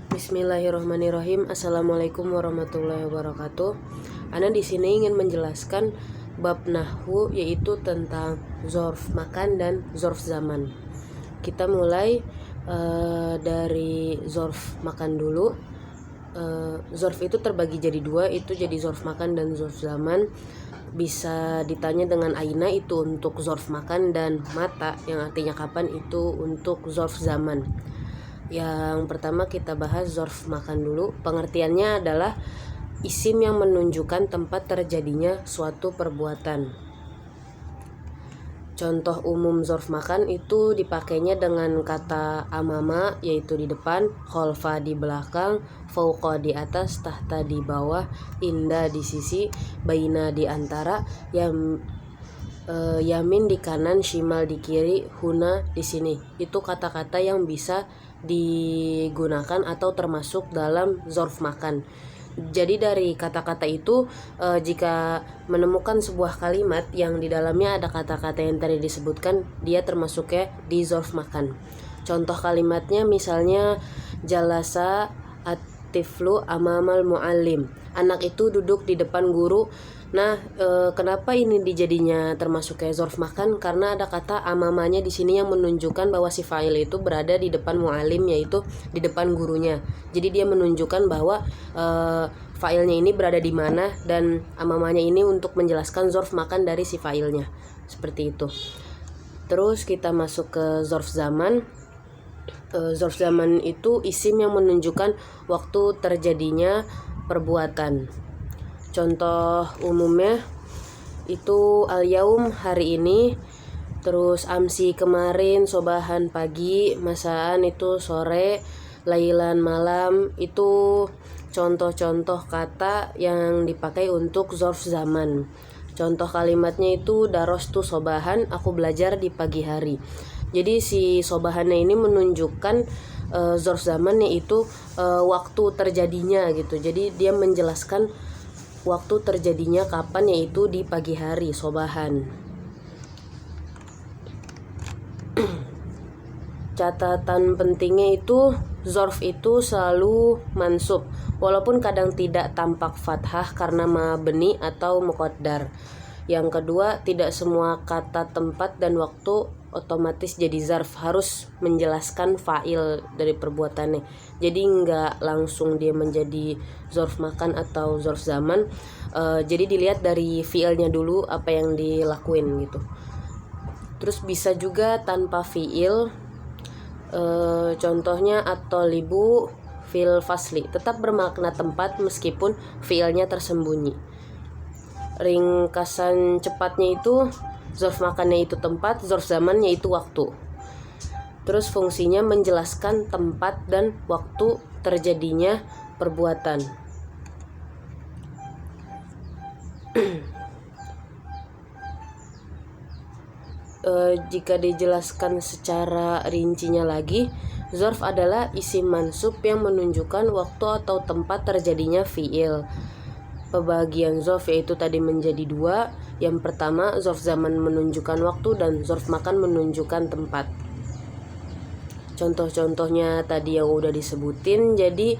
Bismillahirrahmanirrahim. Assalamualaikum warahmatullahi wabarakatuh. Ana di sini ingin menjelaskan bab nahwu, yaitu tentang zorf makan dan zorf zaman. Kita mulai dari zorf makan dulu. Zorf itu terbagi jadi dua, itu jadi zorf makan dan zorf zaman. Bisa ditanya dengan aina, itu untuk zorf makan, dan mata yang artinya kapan, itu untuk zorf zaman. Yang pertama kita bahas zorf makan dulu. Pengertiannya adalah isim yang menunjukkan tempat terjadinya suatu perbuatan. Contoh umum zorf makan itu dipakainya dengan kata amama, yaitu di depan, kholfa di belakang, fauqa di atas, tahta di bawah, inda di sisi, baina di antara, yamin di kanan, shimal di kiri, huna di sini. Itu kata-kata yang bisa digunakan atau termasuk dalam zorf makan. Jadi dari kata-kata itu, jika menemukan sebuah kalimat yang di dalamnya ada kata-kata yang tadi disebutkan, dia termasuknya di zorf makan. Contoh kalimatnya misalnya jalasa at-tiflu amamal muallim. Anak itu duduk di depan guru. Nah, kenapa ini dijadinya termasuk kayak zorf makan? Karena ada kata amamanya di sini yang menunjukkan bahwa si fa'il itu berada di depan mu'alim, yaitu di depan gurunya. Jadi dia menunjukkan bahwa fa'ilnya ini berada di mana, dan amamanya ini untuk menjelaskan zorf makan dari si fa'ilnya. Seperti itu. Terus kita masuk ke zorf zaman. Zorf zaman itu isim yang menunjukkan waktu terjadinya perbuatan. Contoh umumnya itu al-yaum hari ini, terus amsi kemarin, sobahan pagi, masaan itu sore, lailan malam. Itu contoh-contoh kata yang dipakai untuk zorf zaman. Contoh kalimatnya itu darostu sobahan, aku belajar di pagi hari. Jadi si sobahannya ini menunjukkan zorf zaman, yaitu waktu terjadinya gitu. Jadi dia menjelaskan waktu terjadinya kapan, yaitu di pagi hari, sobahan. Catatan pentingnya itu zorf itu selalu mansub, walaupun kadang tidak tampak fathah karena mabni atau muqaddar. Yang kedua, tidak semua kata tempat dan waktu otomatis jadi zarf, harus menjelaskan fa'il dari perbuatannya. Jadi nggak langsung dia menjadi zorf makan atau zorf zaman. Jadi dilihat dari fi'ilnya dulu, apa yang dilakuin gitu. Terus bisa juga tanpa fi'il. Contohnya at-thalibu fil fasli, tetap bermakna tempat meskipun fi'ilnya tersembunyi. Ringkasan cepatnya itu zorf makannya itu tempat, zorf zamannya itu waktu. Terus fungsinya menjelaskan tempat dan waktu terjadinya perbuatan. Jika dijelaskan secara rincinya lagi, zorf adalah isim mansub yang menunjukkan waktu atau tempat terjadinya fi'il. Pembagian zorf yaitu tadi menjadi dua. Yang pertama, zorf zaman menunjukkan waktu, dan zorf makan menunjukkan tempat. Contoh-contohnya tadi yang udah disebutin. Jadi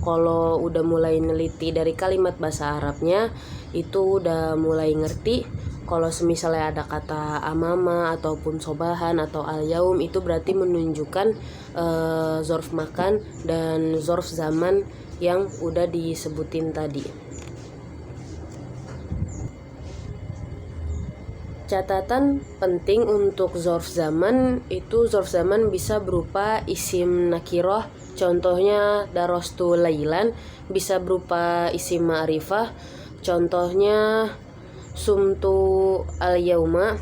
kalau udah mulai neliti dari kalimat bahasa Arabnya, itu udah mulai ngerti kalau semisalnya ada kata amama ataupun sobahan atau al-yaum, itu berarti menunjukkan zorf makan dan zorf zaman yang udah disebutin tadi. Catatan penting untuk zorf zaman itu, zorf zaman bisa berupa isim nakiroh, contohnya darostu lailan, bisa berupa isim ma'rifah, contohnya sumtu al-yauma.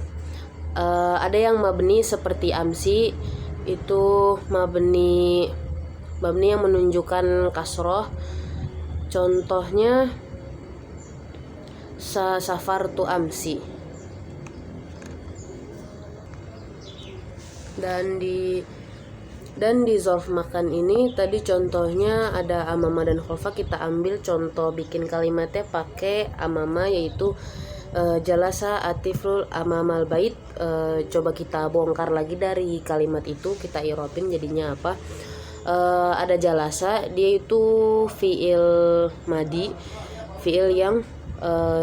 Ada yang mabni seperti amsi, itu mabni yang menunjukkan kasroh, contohnya safartu amsi. Dan di zorf makan ini tadi contohnya ada amama dan kholfa. Kita ambil contoh bikin kalimatnya pakai amama, yaitu jalasa atiful amamal bait. Coba kita bongkar lagi dari kalimat itu, kita irobin jadinya apa. Ada jalasa, dia itu fiil madi, fiil yang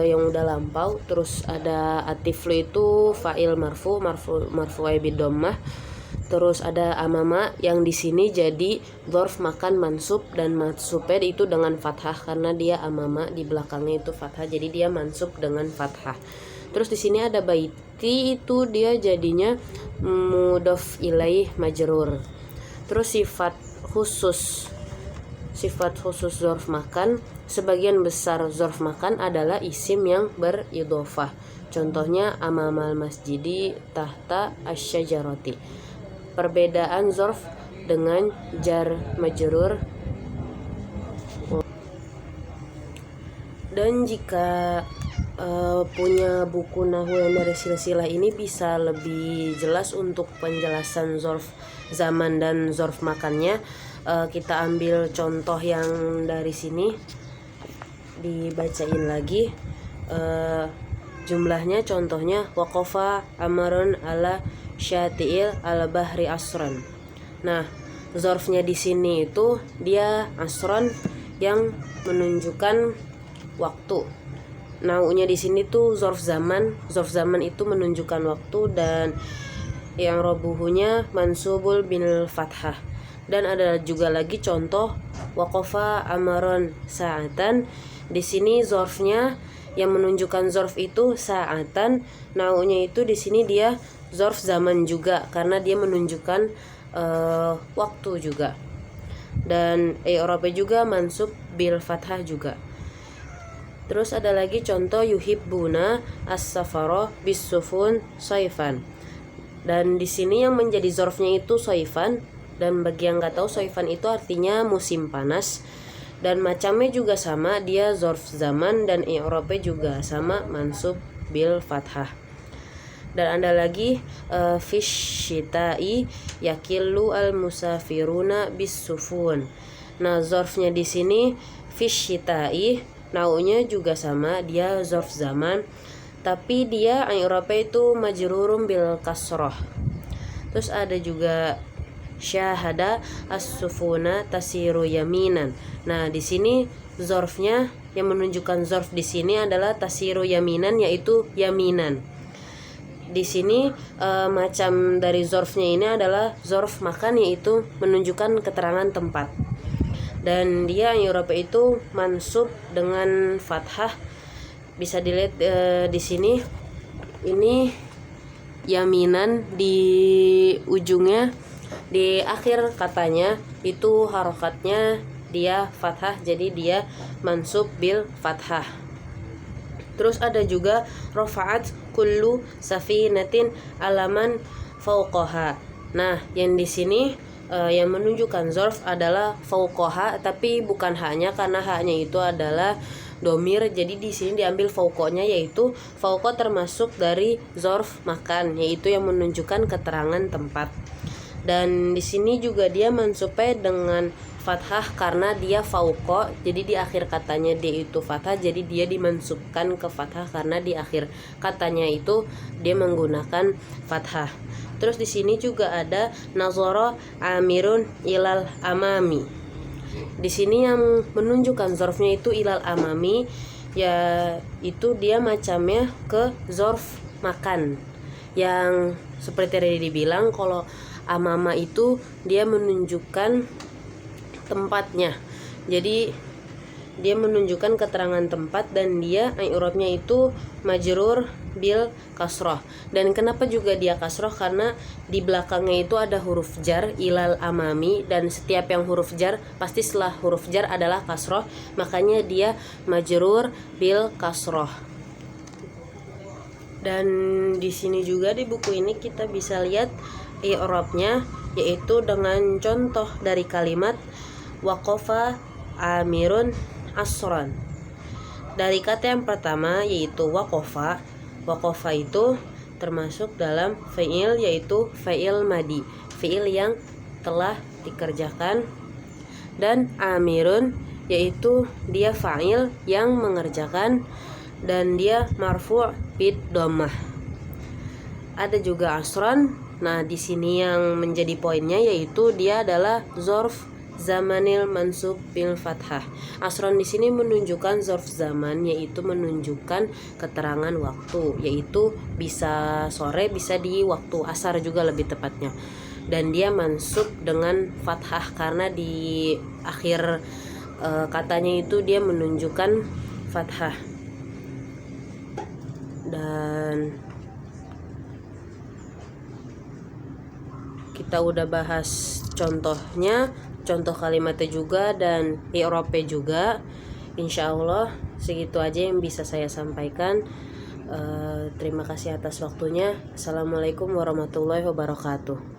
udah lampau. Terus ada atiflu itu fa'il marfu bidommah. Terus ada amama yang di sini jadi dzarf makan mansub, dan mansubnya itu dengan fathah karena dia amama, di belakangnya itu fathah, jadi dia mansub dengan fathah. Terus di sini ada baiti, itu dia jadinya mudhof ilaih majrur. Terus sifat khusus dzarf makan, sebagian besar dzarf makan adalah isim yang beridhofah. Contohnya amamal masjidi tahta asyajarati. Perbedaan dzarf dengan jar majrur. Dan jika punya buku nahwu yang dari silsilah ini bisa lebih jelas untuk penjelasan dzarf zaman dan dzarf makannya. Kita ambil contoh yang dari sini, dibacain lagi jumlahnya. Contohnya waqafa amarun ala syati'il al bahri asron. Nah, dzarfnya di sini itu dia asron yang menunjukkan waktu. Naunya di sini tuh dzarf zaman. Dzarf zaman itu menunjukkan waktu, dan yang robuhunya mansubul bil fathah. Dan ada juga lagi contoh waqafa amaron sa'atan. Di sini dzarfnya yang menunjukkan dzarf itu sa'atan. Naunya itu di sini dia dzarf zaman juga karena dia menunjukkan waktu juga. Dan i'rabnya juga mansub bil fathah juga. Terus ada lagi contoh yuhibbuna as-safara bis-sufun saifan. Dan di sini yang menjadi dzarfnya itu saifan, dan bagi yang nggak tahu saifan itu artinya musim panas. Dan macamnya juga sama, dia dzarf zaman, dan i'rabnya juga sama mansub bil fathah. Dan ada lagi fish syita'i yakillu al musafiruna bis sufun. Nah, dzarfnya di sini fish syita'i, naunya juga sama, dia dzarf zaman, tapi dia i'rabnya itu majrurum bil kasroh. Terus ada juga syahada as-sufuna tasiru yaminan. Nah, di sini dzarfnya yang menunjukkan dzarf di sini adalah tasiru yaminan, yaitu yaminan. Di sini macam dari dzarfnya ini adalah dzarf makan, yaitu menunjukkan keterangan tempat. Dan dia i'rabnya itu mansub dengan fathah. Bisa dilihat di sini, ini yaminan di ujungnya, di akhir katanya itu harokatnya dia fathah, jadi dia mansub bil fathah. Terus ada juga rafa'at kullu safinatin alaman fauqaha. Nah, yang di sini yang menunjukkan dzarf adalah fauqaha, tapi bukan haknya, karena haknya itu adalah domir. Jadi di sini diambil fauqonya, yaitu fauqo termasuk dari dzarf makan, yaitu yang menunjukkan keterangan tempat. Dan di sini juga dia mansubnya dengan fathah karena dia fauqo, jadi di akhir katanya dia itu fathah, jadi dia dimansubkan ke fathah karena di akhir katanya itu dia menggunakan fathah. Terus di sini juga ada nazara amirun ilal amami. Di sini yang menunjukkan dzarfnya itu ilal amami, ya itu dia macamnya ke dzarf makan, yang seperti tadi dibilang kalau amama itu dia menunjukkan tempatnya, jadi dia menunjukkan keterangan tempat, dan dia i'rabnya itu majrur bil kasroh. Dan kenapa juga dia kasroh? Karena di belakangnya itu ada huruf jar ilal amami, dan setiap yang huruf jar pasti setelah huruf jar adalah kasroh, makanya dia majrur bil kasroh. Dan di sini juga di buku ini kita bisa lihat i'rabnya, yaitu dengan contoh dari kalimat waqafa amirun asron. Dari kata yang pertama yaitu waqafa. Waqafa itu termasuk dalam fi'il, yaitu fi'il madi, fi'il yang telah dikerjakan. Dan amirun yaitu dia fa'il yang mengerjakan. dan dia marfu' bid dhammah. Ada juga asron. Nah, di sini yang menjadi poinnya yaitu dia adalah zorf zamanil mansub bil fathah. Asron di sini menunjukkan zorf zaman, yaitu menunjukkan keterangan waktu, yaitu bisa sore, bisa di waktu asar juga lebih tepatnya. Dan dia mansub dengan fathah karena di akhir katanya itu dia menunjukkan fathah. Dan kita udah bahas contohnya, contoh kalimatnya juga, dan i'rabnya juga. Insya Allah segitu aja yang bisa saya sampaikan. Terima kasih atas waktunya. Assalamualaikum warahmatullahi wabarakatuh.